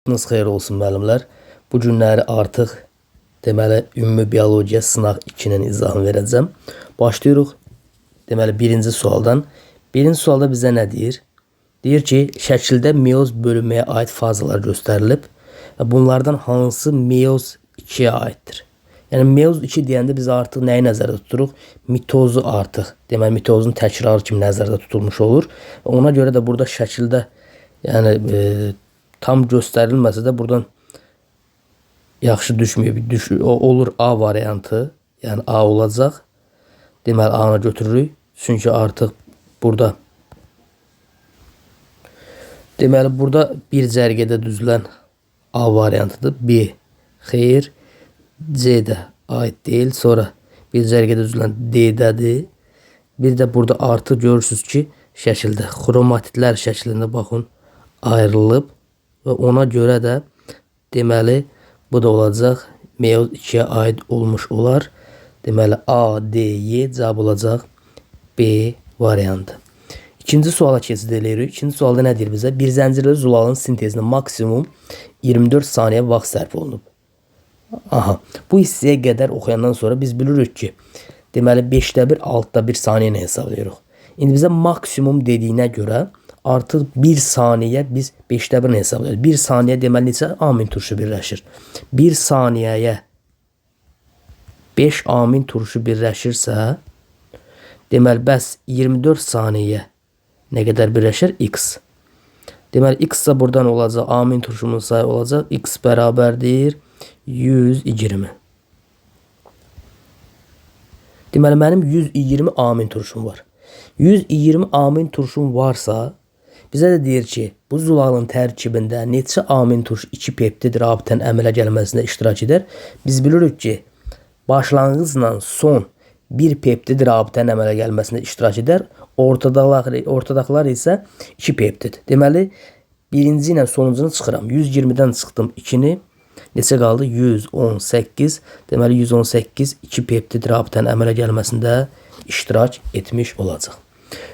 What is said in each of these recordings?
Vaxtınız xeyir olsun müəllimlər. Bu günləri artıq deməli ümumi biologiya sınaq 2-nin izahını verəcəm. Başlayırıq. Deməli birinci sualdan. Birinci sualda bizə nə deyir? Deyir ki, şəkildə meyoz bölünməyə aid fazalar göstərilib və bunlardan hansı meyoz 2-yə aiddir? Yəni meyoz 2 deyəndə biz artıq nəyi nəzərdə tuturuq? Mitozu artıq. Deməli mitozun təkrarı kimi nəzərdə tutulmuş olur. Ona görə də burada şəkildə yəni tam göstərilməsə də buradan yaxşı düşməyib. Olur A variantı. Yəni A olacaq. Deməli A-na götürürük. Çünki artıq burada deməli burada bir cərgədə düzülən A variantıdır. B. Xeyr. C də aid deyil. Sonra bir cərgədə düzülən D-dədir. Bir də burada artıq görürsünüz ki, şəkildə xromatitlər şəklində baxın ayrılıb. Və ona görə də deməli bu da olacaq. Meyoz 2-yə aid olmuş olar. Deməli A, D, Y cavab olacaq B variantı. İkinci suala keçid edirik. İkinci sualda nə deyir bizə? Bir zəncirli zulalın sintezinə maksimum 24 saniyə vaxt sərf olunub. Aha. Bu hissəyə qədər oxuyandan sonra biz bilirik ki, deməli 5'də 1, 6'da 1 saniyəni hesablayırıq. İndi bizə maksimum dediyinə görə artıq 1 saniyə biz 5'də 1'ni hesablayırıq. 1 saniyə deməli neçə amin turşu birləşir? 1 saniyəyə 5 amin turşu birləşirsə, deməli bəs 24 saniyə nə qədər birləşir? X. Deməli X ise buradan olacaq. Amin turşumun sayı olacaq. X bərabərdir 120. Deməli mənim 120 amin turşum var. 120 amin turşum varsa bizə də deyir ki, bu zulalın tərkibində neçə amin turş 2 peptid rabitənin əmələ gəlməsində iştirak edər? Biz bilirik ki, başlanğıcla son bir peptid rabitənin əmələ gəlməsində iştirak edər. Ortadakılar isə 2 peptid. Deməli, birinci ilə sonuncunu çıxıram. 120-dən çıxdım 2-ni. Neçə qaldı? 118. Deməli, 118 2 peptid rabitənin əmələ gəlməsində iştirak etmiş olacaq.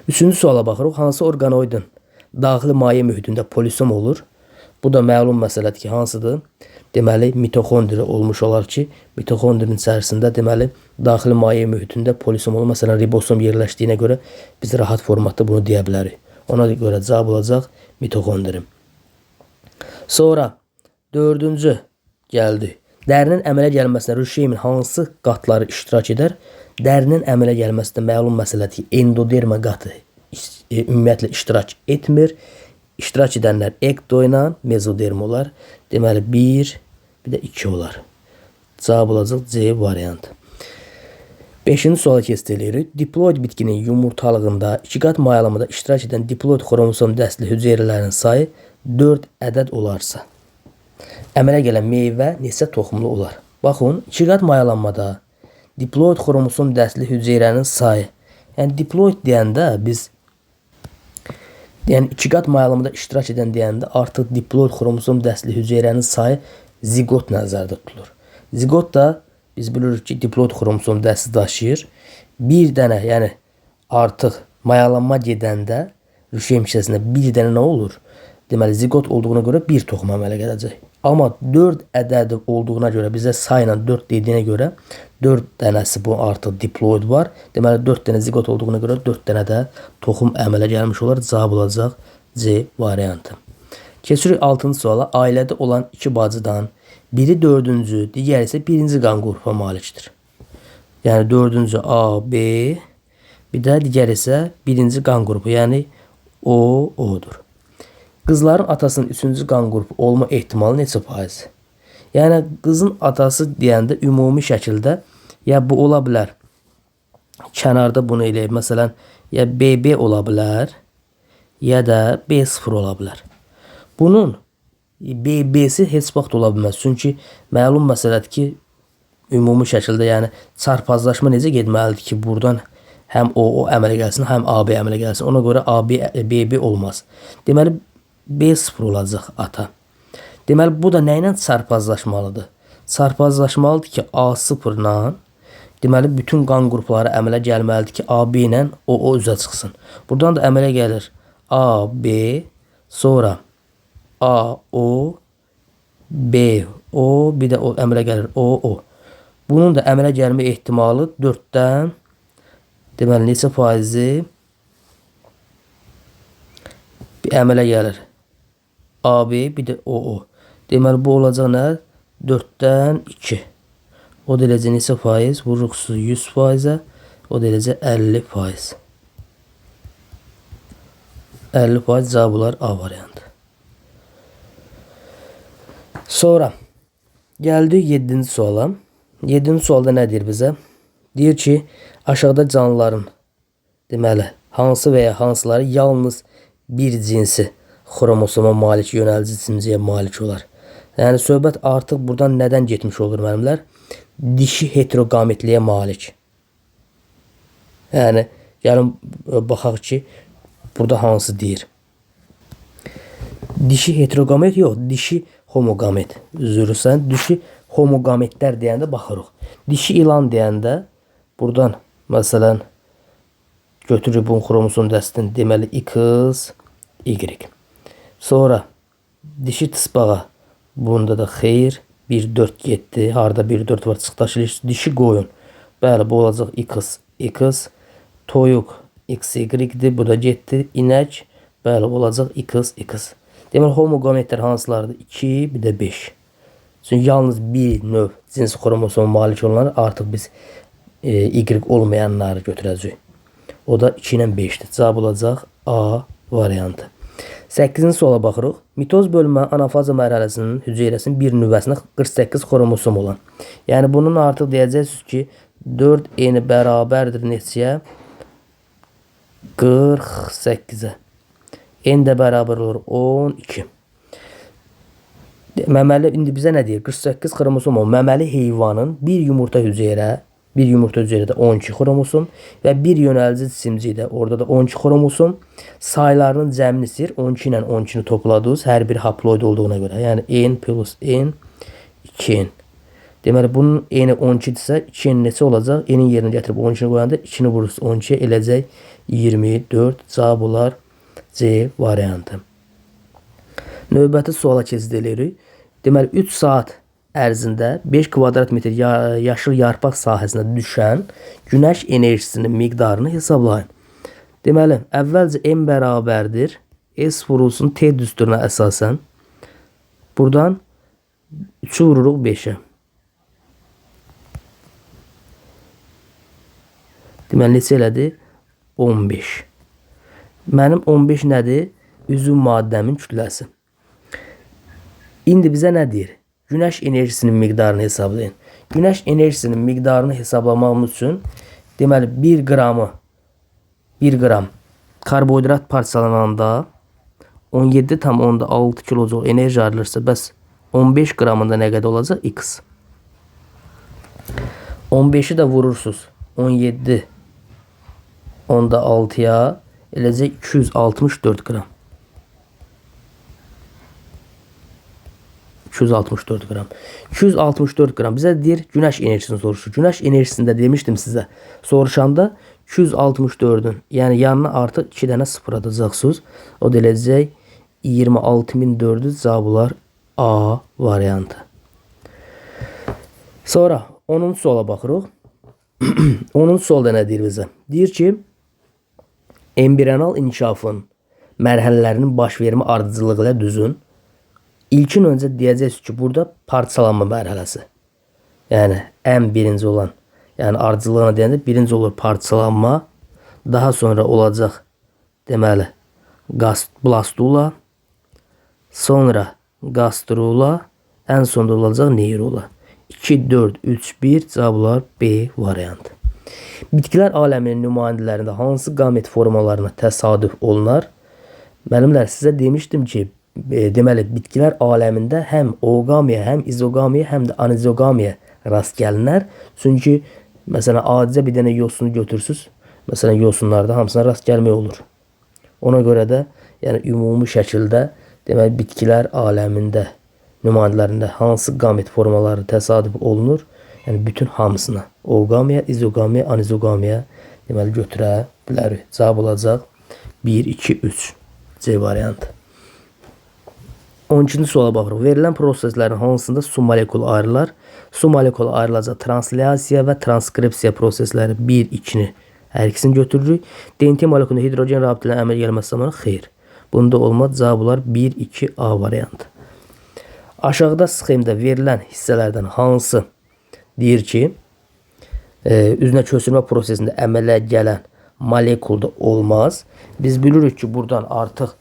Üçüncü suala baxırıq. Hansı orqanoidin daxili maye mühitində polisom olur? Bu da məlum məsələdir ki, hansıdır? Deməli, mitoxondri olmuş olar ki, mitoxondrin içərisində deməli, daxili maye mühitində polisom olur. Məsələn, ribosom yerləşdiyinə görə biz rahat formatda bunu deyə bilərik. Ona görə cavab olacaq mitoxondri. Sonra, dördüncü gəldi. Dərinin əmələ gəlməsində rüşeyimin hansı qatları iştirak edər? Dərinin əmələ gəlməsində məlum məsələdir ki, endoderma qatı ümumiyyətlə iştirak etmir. İştirak edənlər ekto ilə mezoderm olar. Deməli 1, bir də 2 olar. Cavab olacaq C variantı. 5-ci suala keçid edirik. Diploid bitkinin yumurtalığında 2 qat mayalamada iştirak edən diploid xromosom dəstli hüceyrələrin sayı 4 ədəd olarsa, əmələ gələn meyvə neçə toxumlu olar? Baxın, 2 qat mayalanmada diploid xromosom dəstli hüceyrənin sayı. Yəni diploid deyəndə biz 2 qat mayalamada iştirak edən deyəndə artıq diploid xromosom dəstli hüceyrənin sayı zigot nəzərdə tutulur. Zigot da biz bilirik ki, diploid xromosom dəsti daşıyır. Bir dənə, yəni artıq mayalanma gedəndə rüşeyim hissəsində bir dənə nə olur? Deməli zigot olduğuna görə bir toxum əmələ gələcək. Amma 4 ədədi olduğuna görə bizə sayla 4 dediyinə görə 4 dənəsi bu artıq diploid var. Deməli 4 dənə zigot olduğuna görə 4 dənə də toxum əmələ gəlmiş olar. Cavab olacaq C variantı. Keçirik 6-cı suala. Ailədə olan 2 bacıdan biri 4-cü, digəri isə 1-ci qan qrupa malikdir. Yəni 4-cü A, B, bir də digəri isə 1-ci qan qrupu, yəni O'dur. Qızların atasının 3-cü qan qrupu olma ehtimalı neçə faiz? Yəni qızın atası deyəndə ümumi şəkildə ya bu ola bilər. Kənarda bunu eləyib. Məsələn, ya BB ola bilər, ya da B0 ola bilər. Bunun BB'si heç vaxt ola bilməz. Çünki məlum məsələdir ki, ümumi şəkildə yəni çarpazlaşma necə getməlidir ki, buradan həm O əmələ gəlsin, həm AB əmələ gəlsin. Ona görə AB, BB olmaz. Deməli B0 olacaq ata. Deməli bu da nə ilə çarpazlaşmalıdır? Çarpazlaşmalıdır ki, A0 ilə deməli bütün qan qrupları əmələ gəlməlidir ki, AB ilə O üzə çıxsın. Buradan da əmələ gəlir AB, sonra A, O, B, O, bir də o əmələ gəlir. O. Bunun da əmələ gəlmə ehtimalı 4-dən deməli neçə faizi bir əmələ gəlir. AB, bir də O. Deməli bu olacaq nə? 4-dən 2. O da eləcə neçə faiz? Vururuq 100%-ə. O da eləcə 50%. 50% cavab olar A variantı. Sonra gəldik 7-ci suala. 7-ci sualda nə deyir bizə? Deyir ki, aşağıda canlıların deməli hansı və ya hansıları yalnız bir cinsi xromosoma malik yönəlici cimciyə malik olar. Yəni söhbət artıq buradan nədən getmiş olur müəllimlər? Dişi heterogametliyə malik. Yəni gəlin baxaq ki, burada hansı deyir? Dişi heterogamet yox, dişi homogamet. Üzürsən, dişi homogametlər deyəndə baxırıq. Dişi ilan deyəndə buradan məsələn götürürük bu xromosom dəstini, deməli X, Y. Sonra dişi tısbağa, bunda da xeyr, 1-4 getdi. Harda 1-4 var, çıxdaşılır. Dişi qoyun, bəli bu olacaq X. Toyuq XY-dir, bu da getdi. İnək, bəli olacaq XX. Deməli homogametlər hansılardır? 2, bir də 5. Çünki yalnız bir növ cins xromosoma malik olanlar artıq biz Y olmayanları götürəcəyik. O da 2 ilə 5-dir. Cavab olacaq A variantı. 8-ci suala baxırıq. Mitoz bölünmə anafaza mərhələsinin hüceyrəsinin bir nüvəsində 48 xromosom olan. Yəni bunun artıq deyəcəksiniz ki, 4 eni bərabərdir neçəyə? 48-ə. N də bərabər olur 12. Məməli indi bizə nə deyir? 48 xromosom o. Məməli heyvanın bir yumurta hüceyrədə 12 xromosom və bir yönəlici cimcikdə orada da 12 xromosom. Saylarının cəmini istəyir. 12 ilə 12-ni topladınız. Hər bir haploid olduğuna görə. Yəni N plus N 2N. Deməli bunun N'i 12-dirsə 2N neçə olacaq? N'in yerinə gətirib 12-ni qoyanda 2-ni vururuz 12-yə eləcək 24. Cavab olar C variantı. Növbəti suala keçid edirik. Deməli 3 saat ərzində 5 kvadrat metr yaşıl yarpaq sahəsinə düşən günəş enerjisinin miqdarını hesablayın. Deməli əvvəlcə M bərabərdir. S vurulsun T düsturuna əsasən. Buradan 3'ü vururuq 5'ə. Deməli neçə elədi? 15. Mənim 15 nədir? Üzüm maddəmin kütləsi. İndi bizə nə deyir? Günəş enerjisinin miqdarını hesablayın. Günəş enerjisinin miqdarını hesablamamız üçün deməli 1 qram karbohidrat parçalananda 17,6 kilojul enerji ayrılırsa, bəs 15 qramında nə qədər olacaq? X. 15'i də vurursunuz 17,6'ya eləcək 264 qram. 264 qram. 264 qram bizə deyir günəş enerjisini soruşur. Günəş enerjisində demişdim sizə. Soruşanda 264'ün yəni yanına artıq 2 dənə sıfır atacaqsınız. O da eləcək 26.400 cavab olar A variantı. Sonra 10-cu suala baxırıq. 10-cu sualda nə deyir bizə? Deyir ki, embrional inkişafın mərhələlərinin baş vermə ardıcılığı ilə düzün. İlkin öncə deyəcəksiniz ki, burada parçalanma mərhələsi. Yəni ən birinci olan, yəni ardıcılığına deyəndə birinci olur parçalanma, daha sonra olacaq deməli blastula, sonra gastrula, ən sonda olacaq neyrula. 2, 4, 3, 1 cavablar B variantı. Bitkilər aləminin nümayəndələrində hansı qamet formalarına təsadüf olunar? Müəllimlər, sizə demişdim ki, deməli bitkilər aləmində həm ooqamiya, həm izoqamiya, həm də anizoqamiya rast gəlinər. Çünki məsələn adicə bir dənə yosunu götürsüz, məsələn yosunlarda hamısına rast gəlmək olur. Ona görə də yəni ümumi şəkildə deməli bitkilər aləmində nümayəndələrində hansı qamet formaları təsadüf olunur? Yəni bütün hamısına ooqamiya, izoqamiya, anizoqamiya deməli götürə bilərik. Cavab olacaq 1, 2, 3 C variantı. 12-ci suala baxırıq. Verilən proseslərin hansında su molekulu ayrılar? Su molekulu ayrılacaq translyasiya və transkripsiya prosesləri 1-2-ni hər ikisini götürürük. DNT molekulunda hidrogen rabitələrinin əmələ gəlməsi zamanı xeyr. Bunda olmaz. Cavablar 1-2A variantı. Aşağıda sxemdə verilən hissələrdən hansı deyir ki, üzünə köçürmə prosesində əmələ gələn molekulda olmaz. Biz bilirik ki, buradan artıq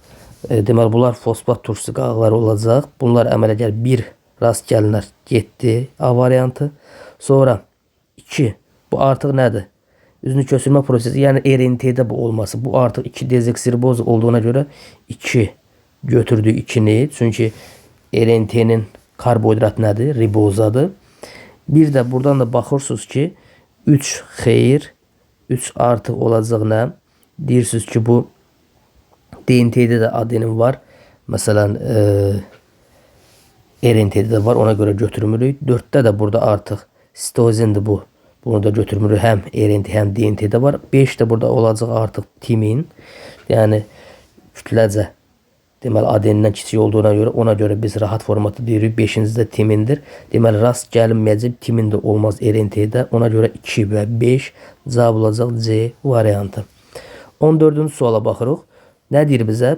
deməli bunlar fosfat turşusu qağları olacaq. Bunlar əmələ gəl 1 rast gəlinlər getdi A variantı. Sonra 2 bu artıq nədir? Üzünü köçürmə prosesi, yəni RNT-də bu olması. Bu artıq 2 dezoksiriboz olduğuna görə 2 götürdük 2-ni. Çünki RNT-nin karbohidrat nədir? Ribozadır. Bir də buradan da baxırsınız ki 3 xeyir, 3 artıq olacaq nə? Deyirsiniz ki, bu DNT-də də adenin var. Məsələn, RNT-də də var. Ona görə götürmürük. 4-də də burada artıq sitozindir bu. Bunu da götürmürük. Həm RNT, həm DNT-də var. 5 də burada olacaq artıq timin. Yəni kütləcə deməli adenindən kiçik olduğuna görə, ona görə biz rahat formatı deyirik. 5-ci də timindir. Deməli rast gəlinməyəcək timin də olmaz RNT-də. Ona görə 2 və 5 cavab olacaq C variantı. 14-cü suala baxırıq. Nə deyir bizə?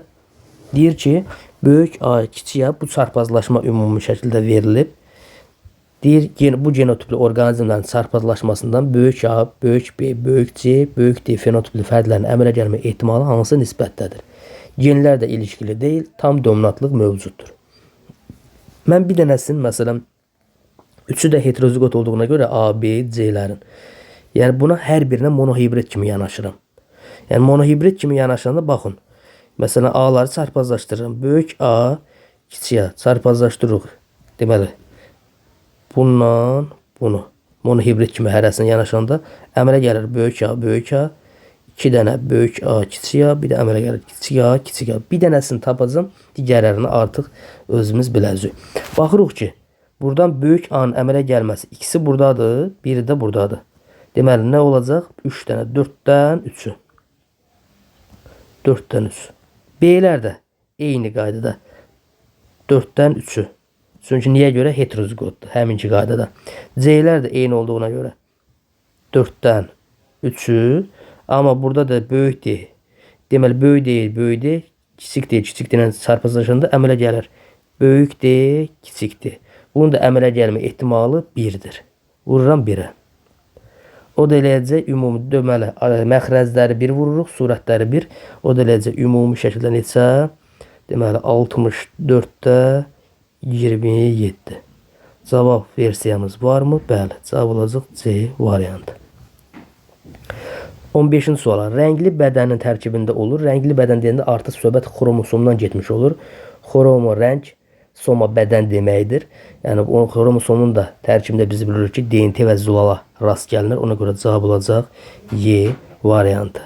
Deyir ki, böyük A, kiçik A bu çarpazlaşma ümumi şəkildə verilib. Deyir, bu genotipli orqanizmlərin çarpazlaşmasından böyük A, böyük B, böyük C, böyük D fenotipli fərdlərin əmələ gəlmə ehtimalı hansı nisbətdədir? Genlər də ilişkili deyil, tam dominantlıq mövcuddur. Mən bir dənəsinin, məsələn, üçü də heterozigot olduğuna görə A, B, C-lərin. Yəni buna hər birinə monohibrid kimi yanaşıram. Yəni monohibrid kimi yanaşanda baxın. Məsələn, A-ları çarpazlaşdırırım. Böyük A, kiçik A çarpazlaşdırırıq. Deməli, bundan bunu monohibrid kimi hərəsini yanaşanda əmələ gəlir böyük A, böyük A. 2 dənə böyük A, kiçik A, bir də əmələ gəlir kiçik A, kiçik A. Bir dənəsini tapacağım, digərlərini artıq özümüz biləcəyik. Baxırıq ki, buradan böyük A-nın əmələ gəlməsi ikisi buradadır, biri də buradadır. Deməli, nə olacaq? 3 dənə, 4-dən 3-ü. 4-dən 3. B-lər də eyni qaydada 4-dən 3-ü. Çünki niyə görə? Heterozigotdur, həminki qaydada. C-lər də eyni olduğuna görə 4-dən 3-ü. Amma burada da böyük deyil. Deməli, böyük deyil, böyük deyil. Kiçik deyil, kiçik deyil çarpazlaşanda əmələ gəlir. Böyük deyil, kiçik deyil. Bunun da əmələ gəlmə ehtimalı 1-dir. Vururam 1-ə. O da eləyəcək ümumi deməli məxrəcləri 1 vururuq, surətləri 1. O da eləyəcək ümumi şəkildə neçə? Deməli 64-də 27. Cavab versiyamız varmı? Bəli, cavab olacaq C variantı. 15-ci suala. Rəngli bədənin tərkibində olur. Rəngli bədən deyəndə artıq söhbət xromosomdan getmiş olur. Xromo rəng, soma bədən deməkdir. Yəni o xromosomun da tərkibində biz bilirik ki, DNT və zülala rast gəlinir. Ona görə cavab olacaq Y variantı.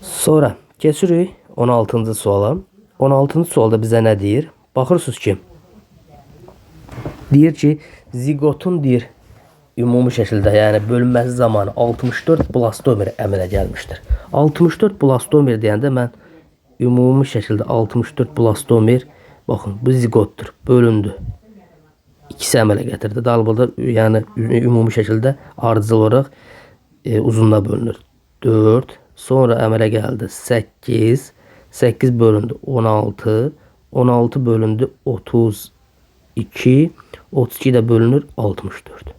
Sonra keçirik 16-cı suala. 16-cı sualda bizə nə deyir? Baxırsınız ki, deyir ki, zigotun deyir ümumi şəkildə, yəni bölünməsi zamanı 64 blastomer əmələ gəlmişdir. 64 blastomer deyəndə mən ümumi şəkildə 64 blastomer, baxın, bu zigotdur, bölündü. İkisi əmələ gətirdi. Dalbada, yəni ümumi şəkildə ardıcıl olaraq uzunluğa bölünür. 4, sonra əmələ gəldi 8, 8 bölündü 16, 16 bölündü 32, 32 də bölünür 64.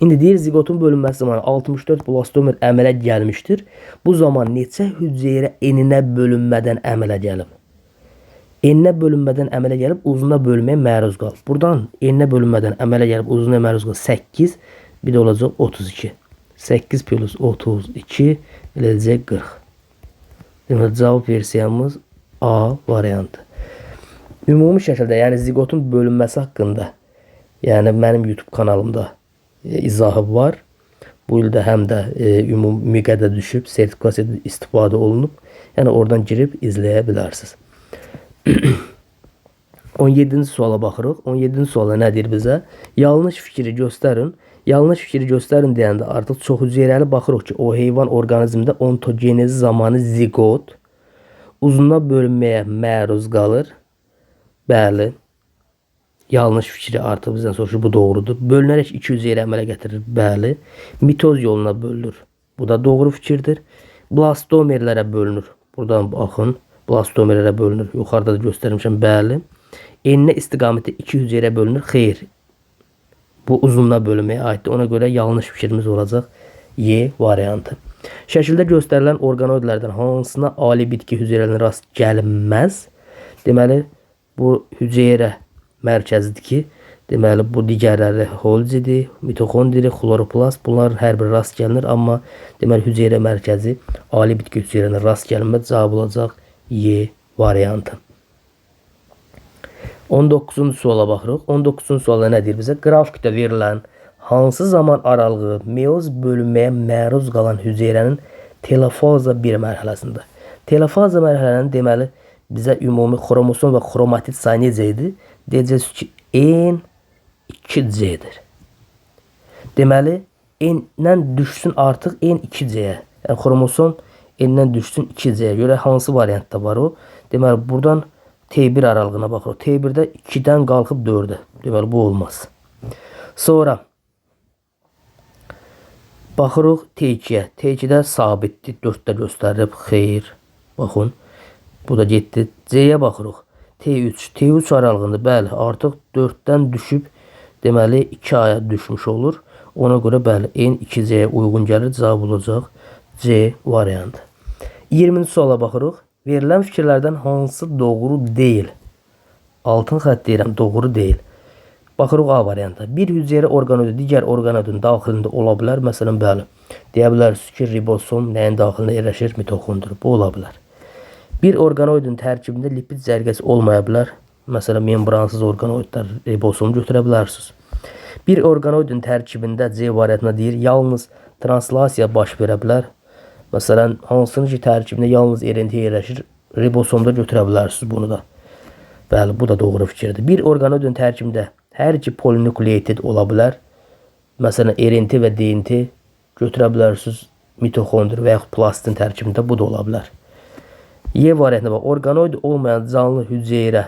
İndi deyir, zigotun bölünməsi zamanı 64 blastomer əmələ gəlmişdir. Bu zaman neçə hüceyrə eninə bölünmədən əmələ gəlib? Eninə bölünmədən əmələ gəlib, uzuna bölünməyə məruz qalıb. Buradan eninə bölünmədən əmələ gəlib, uzuna məruz qalıb 8, bir də olacaq 32. 8 plus 32 eləcək 40. Deməli, cavab versiyamız A variantı. Ümumi şəkildə, yəni zigotun bölünməsi haqqında, yəni mənim YouTube kanalımda izahı var. Bu ildə həm də ümumi qədər düşüb, sertifikasiya istifadə olunub. Yəni oradan girib izləyə bilərsiniz. 17-ci suala baxırıq. 17-ci suala nə deyir bizə? Yanlış fikri göstərin. Yanlış fikri göstərin deyəndə artıq çox hüceyrəli baxırıq ki, o heyvan orqanizmdə ontogenezi zamanı zigot uzuna bölünməyə məruz qalır. Bəli. Yanlış fikri artıq bizdən soruşur. Bu doğrudur. Bölünərək 2 hüceyrə əmələ gətirir. Bəli. Mitoz yoluna bölünür. Bu da doğru fikirdir. Blastomerlərə bölünür. Buradan baxın. Blastomerlərə bölünür. Yuxarıda da göstərmişəm. Bəli. Enine istiqamətdə 2 hüceyrə bölünür. Xeyr. Bu uzunluğa bölünməyə aiddir. Ona görə yanlış fikrimiz olacaq. Y variantı. Şəkildə göstərilən orqanoidlərdən hansına ali bitki hüceyrələrinə rast gəlinməz? Deməli, bu hüceyrə mərkəzidir ki, deməli bu digərləri Golgidir, mitokondri, xloroplast, bunlar hər biri rast gəlinir, amma deməli hüceyrə mərkəzi ali bitki hüceyrələrinə rast gəlinməz. Cavab olacaq Y variantı. 19-cu suala baxırıq. 19-cu sualda nə deyir bizə? Qrafikdə verilən hansı zaman aralığı meyoz bölünməyə məruz qalan hüceyrənin telofaza 1 mərhələsində? Telofaza mərhələnin deməli bizə ümumi xromosom və xromatid sayı necə idi? Deyəcəyiz ki, N2C-dir. Deməli, N-dən düşsün artıq N2C-yə. Yəni, xromosom N-dən düşsün 2C-yə görə hansı variantda var o? Deməli, buradan T1 aralığına baxırıq. T1-də 2-dən qalxıb 4-ə. Deməli, bu olmaz. Sonra baxırıq T2-yə. T2-də sabitdir. 4-də göstərilib. Xeyr. Baxın. Bu da getdi. C-yə baxırıq. T3. T3 aralığında bəli artıq 4-dən düşüb deməli 2-aya düşmüş olur. Ona görə bəli N2C-yə uyğun gəlir. Cavab olacaq C variantı. 20-ci suala baxırıq. Verilən fikirlərdən hansı doğru deyil? Altın xətt deyirəm, doğru deyil. Baxırıq A variantı. Bir hüceyrə orqanoidi digər orqanoidin daxilində ola bilər. Məsələn, bəli. Deyə bilərsiniz ki, ribosom nəyin daxilində yerləşir? Mitokondri. Bu ola bilər. Bir orqanoidin tərkibində lipid zərgəsi olmaya bilər. Məsələn, membransız orqanoidlər ribosomu götürə bilərsiniz. Bir orqanoidin tərkibində C variantına deyir, yalnız translasiya baş verə bilər. Məsələn, hansının ki tərkibində yalnız RNT yerləşir, ribosomda götürə bilərsiniz bunu da. Bəli, bu da doğru fikirdir. Bir orqanoidin tərkibində hər iki polinukleotid ola bilər. Məsələn, RNT və DNT götürə bilərsiniz mitokondri və yaxud plastin tərkibində, bu da ola bilər. Y variantına bax, orqanoid olmayan canlı hüceyrə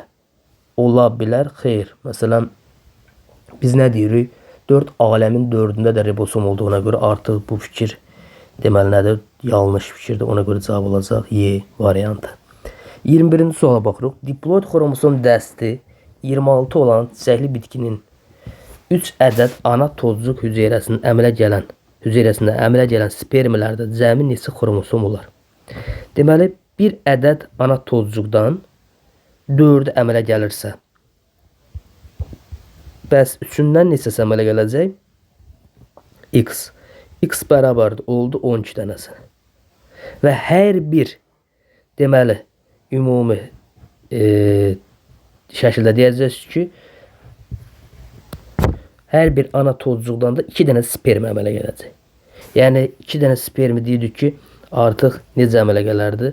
ola bilər. Xeyr. Məsələn, biz nə deyirik? 4 aləmin 4-ündə də ribosom olduğuna görə artıq bu fikir deməli nədir? Yanlış fikirdir. Ona görə cavab olacaq Y variantı. 21-ci suala baxırıq. Diploid xromosom dəsti 26 olan çiçəkli bitkinin 3 ədəd ana tozcuq hüceyrəsində əmələ gələn spermlərdə cəmi neçə xromosom olar? Deməli, bir ədəd ana tozcuqdan 4 əmələ gəlirsə, bəs 3-dən neçəsi əmələ gələcək? X. X bərabərdir. Oldu 12 dənəsi. Və hər bir deməli ümumi şəkildə deyəcəyiz ki, hər bir ana tozcuqdan da 2 dənə sperm əmələ gələcək. Yəni 2 dənə spermi deyirik ki, artıq necə əmələ gələrdi?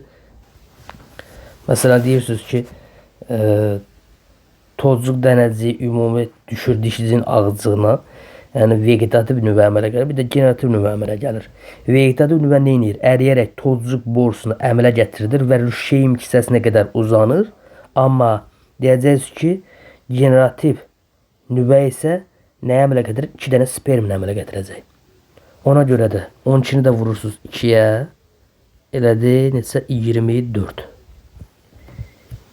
Məsələn, deyirsiniz ki, tozcuq dənəciyi ümumi düşür dişicinin ağızcığına. Yəni vegetativ nüvə əmələ gəlir, bir də generativ nüvə əmələ gəlir. Vegetativ nüvə nə edir? Əriyərək tozcuq borusunu əmələ gətirilir və rüşeym hissəsinə qədər uzanır. Amma deyəcəyiz ki, generativ nüvə isə nəyə əmələ gətirir? 2 dənə spermin əmələ gətirəcək. Ona görə də 12-ni də vurursunuz 2-yə, elədir neçə? 24.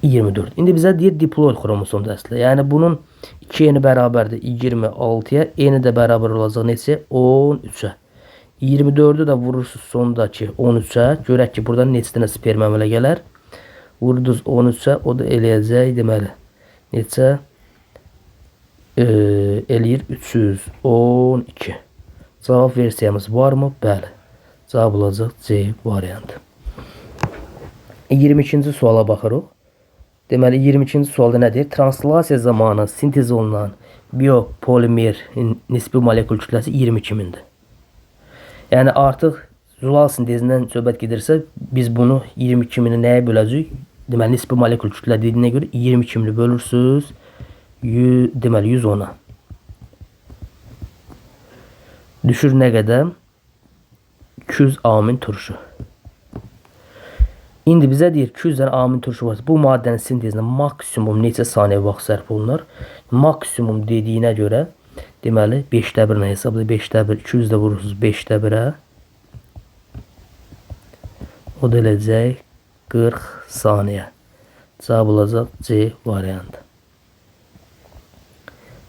24. İndi bizə deyir diploid xromosom dəstə. Yəni bunun 2 eni bərabərdir 26-ya, eni də bərabər olacaq neçə? 13-ə. 24-ü də vurursunuz sondakı 13-ə. Görək ki, buradan neçə dənə sperm əmələ gələr. Vurdunuz 13-ə, o da eləyəcək deməli. Neçə? Eləyir 312. Cavab versiyamız varmı? Bəli. Cavab olacaq C variantı. 22-ci suala baxırıq. Deməli 22-ci sualda nədir? Translasiya zamanı sintez olunan biopolimerin nisbi molekul kütləsi 22.000-dir. Yəni artıq zulal sintezindən söhbət gedirsə, biz bunu 22.000-i nəyə böləcəyik? Deməli nisbi molekul kütlə dediyinə görə 22.000-i bölürsünüz deməli 110-a. Düşür nə qədər? 200 amin turşu. İndi bizə deyir 200 dənə amin turşu var. Bu maddənin sintezinə maksimum neçə saniyə vaxt sərf olunur? Maksimum dediyinə görə deməli 5də 1 ilə hesablayır. 5də 1 200 də vurursunuz 5də 1-ə. O da eləcək 40 saniyə. Cavab olacaq C variantı.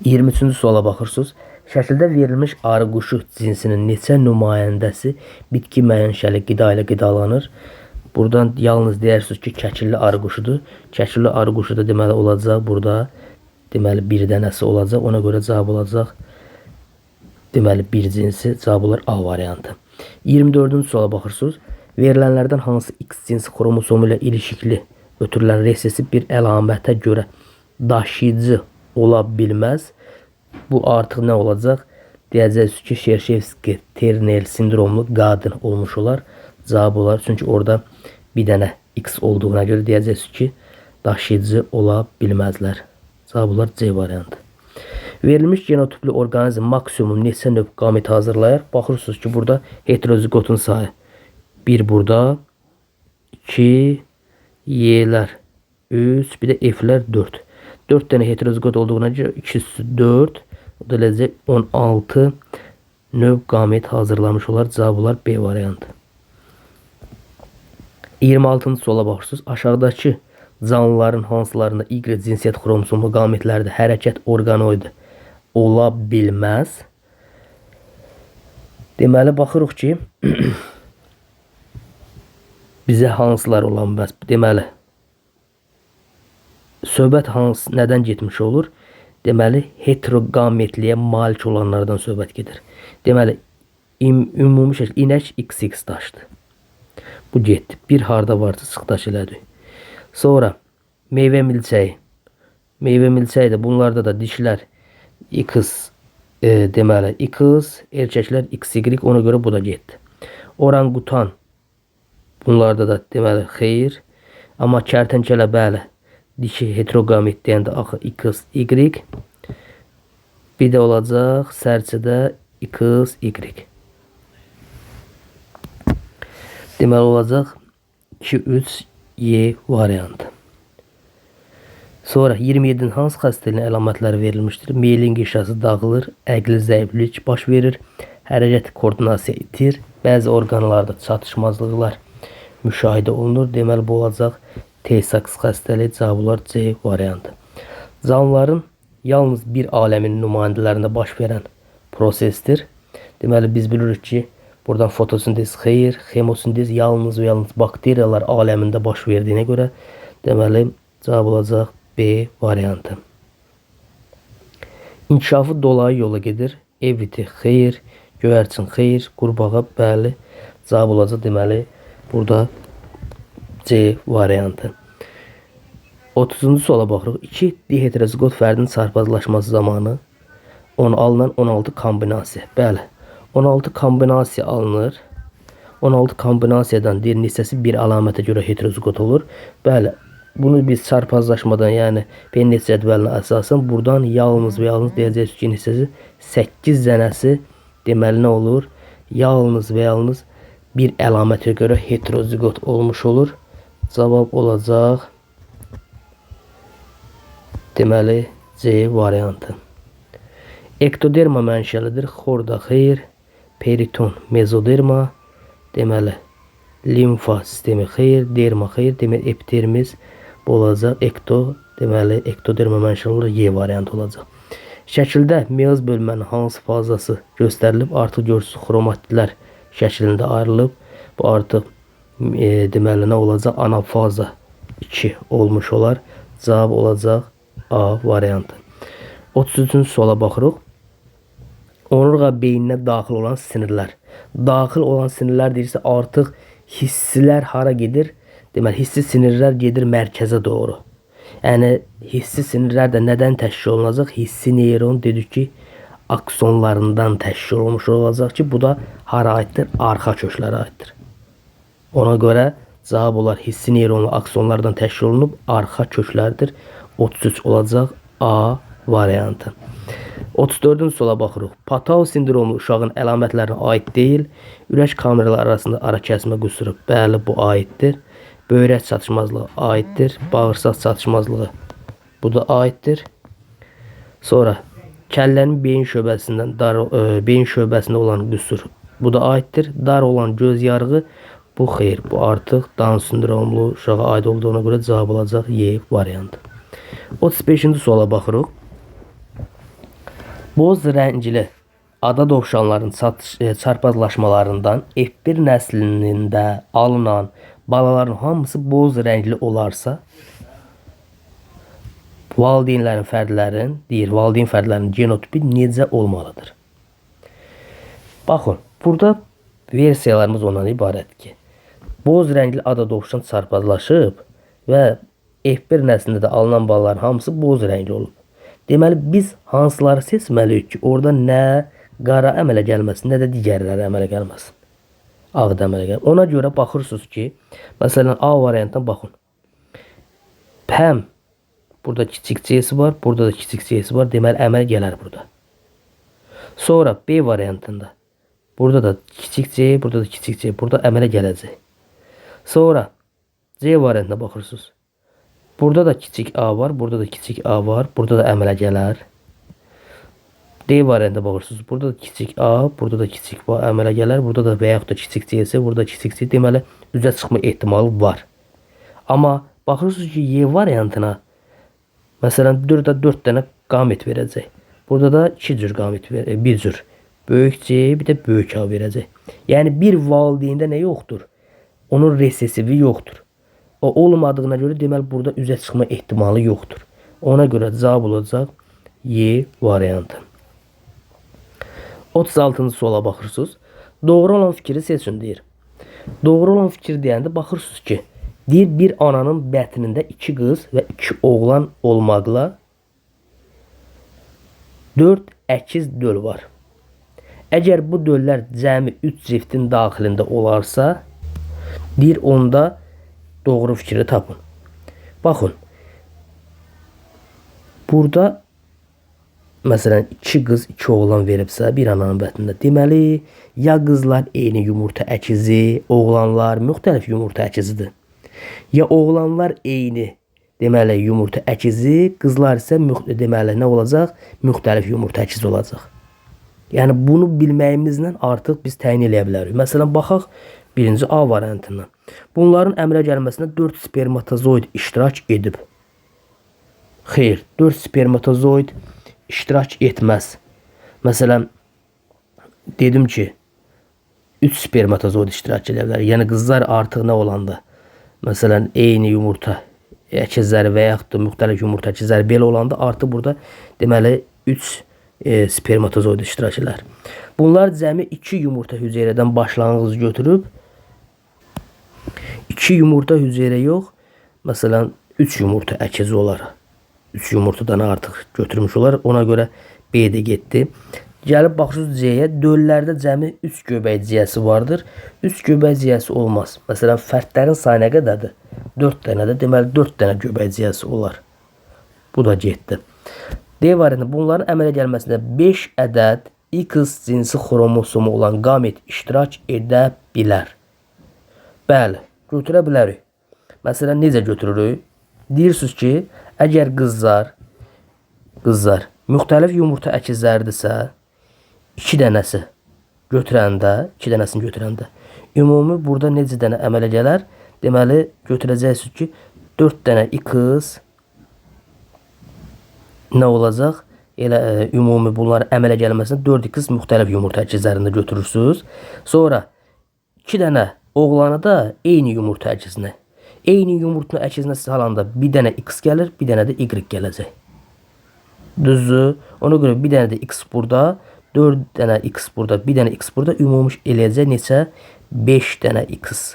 23-cü suala baxırsınız. Şəkildə verilmiş arı quşu cinsinin neçə nümayəndəsi bitki mənşəli qida ilə qidalanır? Buradan yalnız deyirsiniz ki, kəkilli arı quşudur. Kəkilli arı quşu da deməli olacaq burada. Deməli bir dənəsi olacaq. Ona görə cavab olacaq. Deməli bir cinsi cavab olar A variantı. 24-cü suala baxırsınız. Verilənlərdən hansı X cinsi xromosomu ilə ilişikli ötürülən resessiv bir əlamətə görə daşıyıcı ola bilməz? Bu artıq nə olacaq? Deyəcəksiniz ki, Şerşevski-Ternel sindromlu qadın olmuş olar. Cavab olar. Çünki orada bir dənə X olduğuna görə deyəcəksiniz ki, daşıyıcı ola bilməzlər. Cavab olar C variantı. Verilmiş genotipli orqanizm maksimum neçə növ qamet hazırlayır? Baxırsınız ki, burada heterozigotun sayı 1 burada, 2 Y'lər 3, bir də F'lər 4. 4 dənə heterozigot olduğuna görə 2 4, o da eləcək 16 növ qamet hazırlamış olar. Cavab olar B variantı. 26-cı suala baxırsınız. Aşağıdakı canlıların hansılarında Y cinsiyyət xromosomlu qametlərdə hərəkət orqanoidi ola bilməz? Deməli, baxırıq ki, bizə hansılar ola bilməz? Deməli, söhbət nədən getmiş olur? Deməli, heterogametliyə malik olanlardan söhbət gedir. Deməli, ümumi şəkil inək XX daşdır. Bu getdi. Bir harda varsa sıxdaş elədik. Sonra meyvə milçəyi. Meyvə milçəyi də bunlarda da dişlər X, deməli X, erkəklər XY, ona görə bu da getdi. Orangutan. Bunlarda da deməli xeyir. Amma kərtənkələ bəli. Dişi heterogamet deyəndə axı X, Y. Bir də olacaq sərçədə X, Y. Deməli olacaq 2, 3, Y variantı. Sonra 27-nin hansı xəstəliyin əlamətləri verilmişdir? Miyelin qişası dağılır, əqli zəiflik baş verir, hərəkət koordinasiya itir, bəzi orqanlarda çatışmazlıqlar müşahidə olunur. Deməli bu olacaq Tay-Sachs xəstəliyi. Cavab olar C variantı. Canlıların yalnız bir aləmin nümayəndələrində baş verən prosesdir. Deməli biz bilirik ki, buradan fotosintez xeyir, xemosintez yalnız və yalnız bakteriyalar aləmində baş verdiyinə görə deməli cavab olacaq B variantı. İnkişafı dolayı yola gedir. Eviti xeyir, göyərçin xeyir, qurbağa bəli. Cavab olacaq deməli burada C variantı. 30-cu suala baxırıq. 2 diheterozigot fərdin çarpazlaşması zamanı alınan 16 kombinasiya. Bəli. 16 kombinasiya alınır. 16 kombinasiyadan bir neçəsi bir əlamətə görə heterozigot olur. Bəli, bunu biz çarpazlaşmadan, yəni Pennet cədvəlinə əsasən buradan yalnız və yalnız deyəcəyik ki, neçəsi 8 dənəsi deməli nə olur? Yalnız və yalnız bir əlamətə görə heterozigot olmuş olur. Cavab olacaq deməli C variantı. Ektoderma mənşəlidir. Xorda xeyir. Periton mezoderma. Deməli limfa sistemi xeyir. Derma xeyir. Deməli epidermis bu olacaq. Deməli ektoderma mənşəli olur. Y variantı olacaq. Şəkildə meyoz bölmənin hansı fazası göstərilib? Artıq görürsünüz xromatitlər şəklində ayrılıb. Bu artıq deməli nə olacaq? Anafaza 2 olmuş olar. Cavab olacaq A variantı. 33-cü suala baxırıq. Onurğa beyninə daxil olan sinirlər. Daxil olan sinirlər deyirsə artıq hissilər hara gedir? Deməli hissi sinirlər gedir mərkəzə doğru. Yəni hissi sinirlər də nədən təşkil olunacaq? Hissi neyron dedik ki, aksonlarından təşkil olmuş olacaq ki, bu da hara aiddir? Arxa köklərə aiddir. Ona görə cavab olar hissi neyronlu aksonlardan təşkil olunub arxa köklərdir. 33 olacaq A variantı. 34-cü suala baxırıq. Patau sindromlu uşağın əlamətlərinə aid deyil. Ürək kameraları arasında ara kəsmə qüsuru. Bəli, bu aiddir. Böyrək çatışmazlığı aiddir. Bağırsaq çatışmazlığı bu da aiddir. Sonra kəllənin beyin şöbəsində olan qüsur bu da aiddir. Dar olan göz yarığı bu xeyr. Bu artıq Down sindromlu uşağa aid olduğuna görə cavab olacaq Y variantı. 35-ci suala baxırıq. Boz rəngli ada dovşanların çarpazlaşmalarından F1 nəslində alınan balaların hamısı boz rəngli olarsa, valideyn fərdlərin genotipi necə olmalıdır? Baxın, burada versiyalarımız ondan ibarətdir ki, boz rəngli ada dovşan çarpazlaşıb və F1 nəslində də alınan balaların hamısı boz rəngli olub. Deməli, biz hansıları seçməliyik ki, orada nə qara əmələ gəlməsin, nə də digərləri əmələ gəlməsin. Ağ da əmələ gəlməsin. Ona görə baxırsınız ki, məsələn, A variantına baxın. Həm burada kiçik C-si var, burada da kiçik C-si var. Deməli, əməl gələr burada. Sonra B variantında burada da kiçik C, burada da kiçik C. Burada əmələ gələcək. Sonra C variantına baxırsınız. Burada da kiçik A var, burada da kiçik A var. Burada da əmələ gələr. D variantına baxırsınız. Burada da kiçik A, burada da kiçik A əmələ gələr. Burada da və yaxud da kiçik C-si, burada kiçik C. Deməli, üzə çıxma ehtimalı var. Amma baxırsınız ki, Y variantına məsələn, burada 4 dənə qamət verəcək. Burada da 2 cür qamət verəcək. Bir cür böyük C, bir də böyük A verəcək. Yəni, bir valideyndə nə yoxdur? Onun resesivi yoxdur. O olmadığına görə deməli, burada üzə çıxma ehtimalı yoxdur. Ona görə cavab olacaq Y variantı. 36-cı suala baxırsınız. Doğru olan fikri seçin deyir. Doğru olan fikir deyəndə baxırsınız ki, deyir, bir ananın bətnində 2 qız və 2 oğlan olmaqla 4 əkiz döl var. Əgər bu döllər cəmi 3 ciftin daxilində olarsa, deyir, onda doğru fikri tapın. Baxın, burada məsələn 2 qız 2 oğlan veribsə bir ananın bətnində, deməli, ya qızlar eyni yumurta əkizi, oğlanlar müxtəlif yumurta əkizidir. Ya oğlanlar eyni, deməli, yumurta əkizi, qızlar isə deməli, nə olacaq? Müxtəlif yumurta əkizi olacaq. Yəni, bunu bilməyimizlə artıq biz təyin eləyə bilərik. Məsələn, baxaq birinci A variantından. Bunların əmələ gəlməsində 4 spermatozoid iştirak edib. Xeyr, 4 spermatozoid iştirak etməz. Məsələn, dedim ki, 3 spermatozoid iştirak edə bilər. Yəni, qızlar artıq nə olanda, məsələn, eyni yumurta əkizləri və yaxud da müxtəlif yumurta əkizləri belə olanda artıq burada deməli 3 spermatozoid iştirak elər. Bunlar cəmi 2 yumurta hüceyrədən başlanğıc götürüb 2 yumurta hüceyrə yox, məsələn 3 yumurta əkizi olar. 3 yumurtadan artıq götürmüş olar. Ona görə B də getdi. Gəlib baxırsınız C-yə. Döllərdə cəmi 3 göbək ciyəsi vardır. 3 göbək ciyəsi olmaz. Məsələn, fərdlərin sayı nə qədərdir? 4 dənədir. Deməli, 4 dənə göbək ciyəsi olar. Bu da getdi. D variantı, bunların əmələ gəlməsində 5 ədəd X cinsi xromosomu olan qamet iştirak edə bilər. Bəli, götürə bilərik. Məsələn, necə götürürük? Deyirsiniz ki, əgər qızlar müxtəlif yumurta əkizləridirsə, 2 dənəsi götürəndə, 2 dənəsini götürəndə ümumi burada necə dənə əmələ gələr? Deməli, götürəcəksiniz ki, 4 dənə X nə olacaq? Elə ümumi bunların əmələ gəlməsində 4X müxtəlif yumurta əkizlərində götürürsünüz. Sonra 2 dənə oğlanı da eyni yumurta əkizinə. Eyni yumurta əkizinə salanda bir dənə X gəlir, bir dənə də Y gələcək. Düzdür? Ona görə bir dənə də X burada, 4 dənə X burada, bir dənə X burada, ümumi eləyəcək neçə? 5 dənə X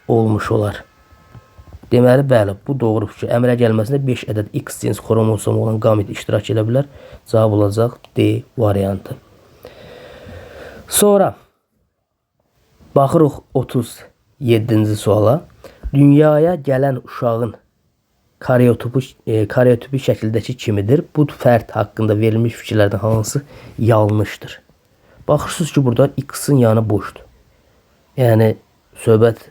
olmuş olar. Deməli, bəli, bu doğru fikir. Əmələ gəlməsində 5 ədəd X cins xromosomu olan qamet iştirak edə bilər. Cavab olacaq D variantı. Sonra baxırıq 37-ci suala. Dünyaya gələn uşağın karyotipi şəkildəki kimidir? Bu fərd haqqında verilmiş fikirlərdən hansı yanlışdır? Baxırsınız ki, burada X-in yanı boşdur. Yəni, söhbət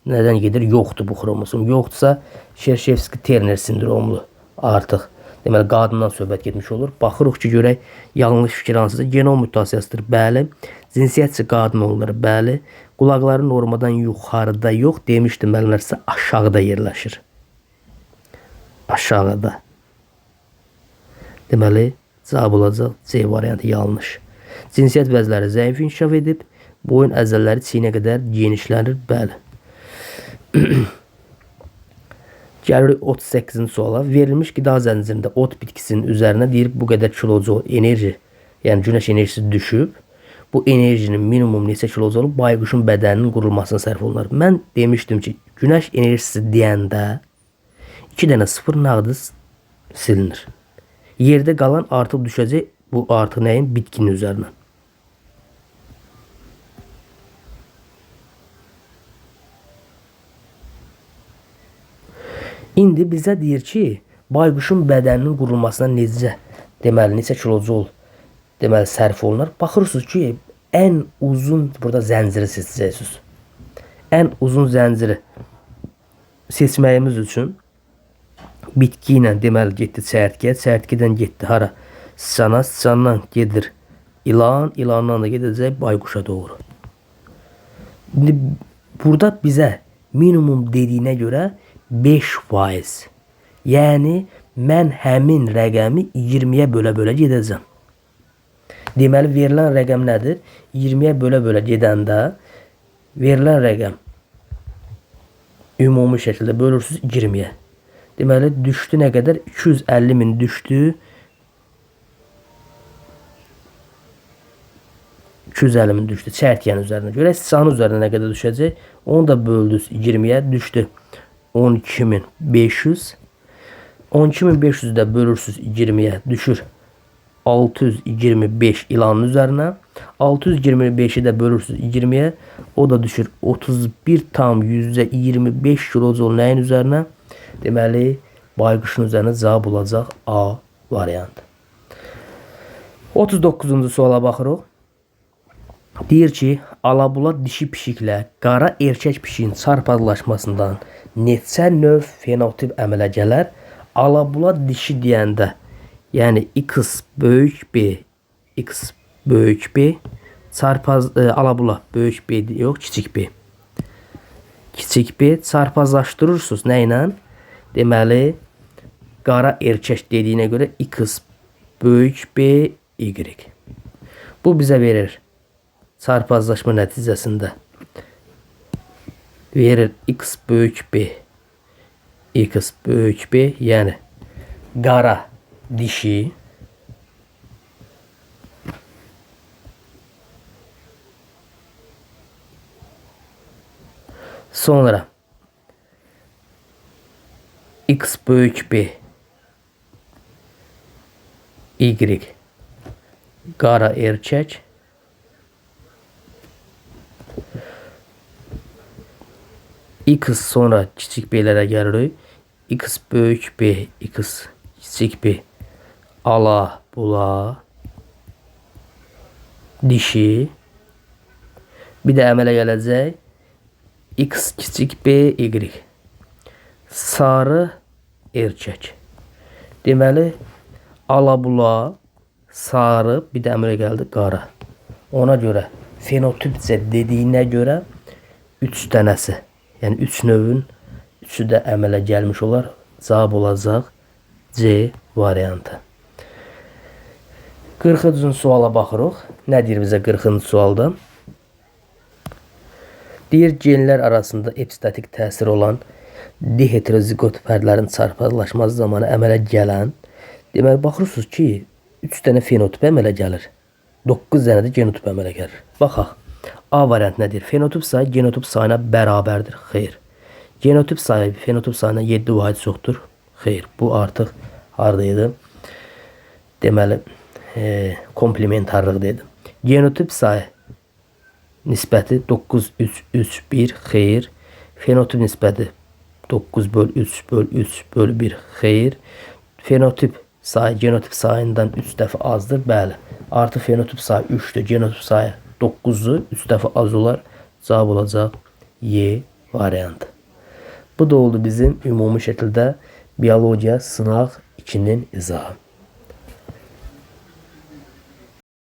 Nədən gedir? Yoxdur bu xromosom. Yoxdursa Shershevski-Turner sindromlu artıq. Deməli, qadından söhbət getmiş olur. Baxırıq ki, görək yanlış fikir hansıdır. Genom mutasiyasıdır. Bəli. Cinsiyyətçi qadın olurlar. Bəli. Qulaqları normadan yuxarıda yox. Demişdim müəllimlərsə aşağıda yerləşir. Aşağıda. Deməli, cavab olacaq C variantı yanlış. Cinsiyyət vəzləri zəif inkişaf edib. Boyun əzələləri çiyinə qədər genişlənir. Bəli. Gəlirik 38-ci suala. Verilmiş qida zəncirində ot bitkisinin üzərinə deyir bu qədər kilojoule enerji, yəni günəş enerjisi düşüb. Bu enerjinin minimum neçə kilojoule bayquşun bədəninin qurulmasına sərf olunur. Mən demişdim ki, günəş enerjisi deyəndə 2 dənə 0 nağdı silinir. Yerdə qalan artıq düşəcək. Bu artıq nəyin? Bitkinin üzərinə. İndi bizə deyir ki, bayquşun bədəninin qurulmasına neçə kilojoule deməli sərf olunur. Baxırsınız ki, ən uzun burada zənciri seçəcəksiniz. Ən uzun zənciri seçməyimiz üçün bitki ilə deməli getdi çərtkəyə, çərtkədən getdi hara? Sıçana, sıçandan gedir ilan, ilandan da gedəcək bayquşa doğru. İndi burada bizə minimum dediyinə görə 5%. Yəni mən həmin rəqəmi 20-yə bölə-bölə gedəcəm. Deməli verilən rəqəm nədir? 20-yə bölə-bölə gedəndə verilən rəqəm ümumi şəkildə bölürsüz 20-yə. Deməli düşdü nə qədər? 250 min düşdü. 250 min düşdü çərtkənin üzərinə. Görək sıçanın üzərinə nə qədər düşəcək? Onu da böldünüz 20-yə düşdü. 12.500. 12.500 də bölürsüz 20-yə düşür 625 ilanın üzərinə. 625-i də bölürsüz 20-yə, o da düşür 31,25 kilojoule nəyin üzərinə? Deməli bayquşun üzərinə cavab olacaq A variantı. 39-cu suala baxırıq. Deyir ki, alabula dişi pişiklə qara erkək pişiyin çarpazlaşmasından neçə növ fenotip əmələ gələr? Alabula dişi deyəndə, yəni X böyük B, X böyük B, alabula böyük B yox, kiçik B. Kiçik B çarpazlaşdırırsınız nə ilə? Deməli, qara erkək dediyinə görə X böyük B, Y. Bu bizə verir. Çarpazlaşma nəticəsində verir X böyük B, X böyük B, yəni qara dişi sonra X böyük B, Y qara erkək, X sonra kiçik B'lərə gəlirik. X böyük B, X kiçik B, ala, bula, dişi. Bir də əmələ gələcək. X kiçik B, Y. Sarı erkək. Deməli, ala, bula, sarı, bir də əmələ gəldi qara. Ona görə fenotipcə dediyinə görə 3 dənəsi. Yəni 3 növün 3'ü də əmələ gəlmiş olar. Cavab olacaq C variantı. 40-cı suala baxırıq. Nə deyir bizə 40-cı sualda? Deyir genlər arasında epistatik təsir olan diheterozigot fərdlərin çarpazlaşması zamanı əmələ gələn, deməli baxırsınız ki 3 dənə fenotip əmələ gəlir. 9 dənə də genotip əmələ gəlir. Baxaq. A variant nədir? Fenotip sayı genotip sayına bərabərdir. Xeyr. Genotip sayı fenotip sayına 7 vahid çoxdur. Xeyr. Bu artıq haradaydı? Deməli, komplementarlıq dedim. Genotip sayı nisbəti 9, 3, 3, 1. Xeyr. Fenotip nisbəti 9 böl 3 böl 3 böl 1. Xeyr. Fenotip sayı genotip sayından 3 dəfə azdır. Bəli. Artıq fenotip sayı 3'dür. Genotip sayı 9'u 3 dəfə az olar. Cavab olacaq Y variantı. Bu da oldu bizim ümumi şəkildə biologiya sınaq 2-nin izahı.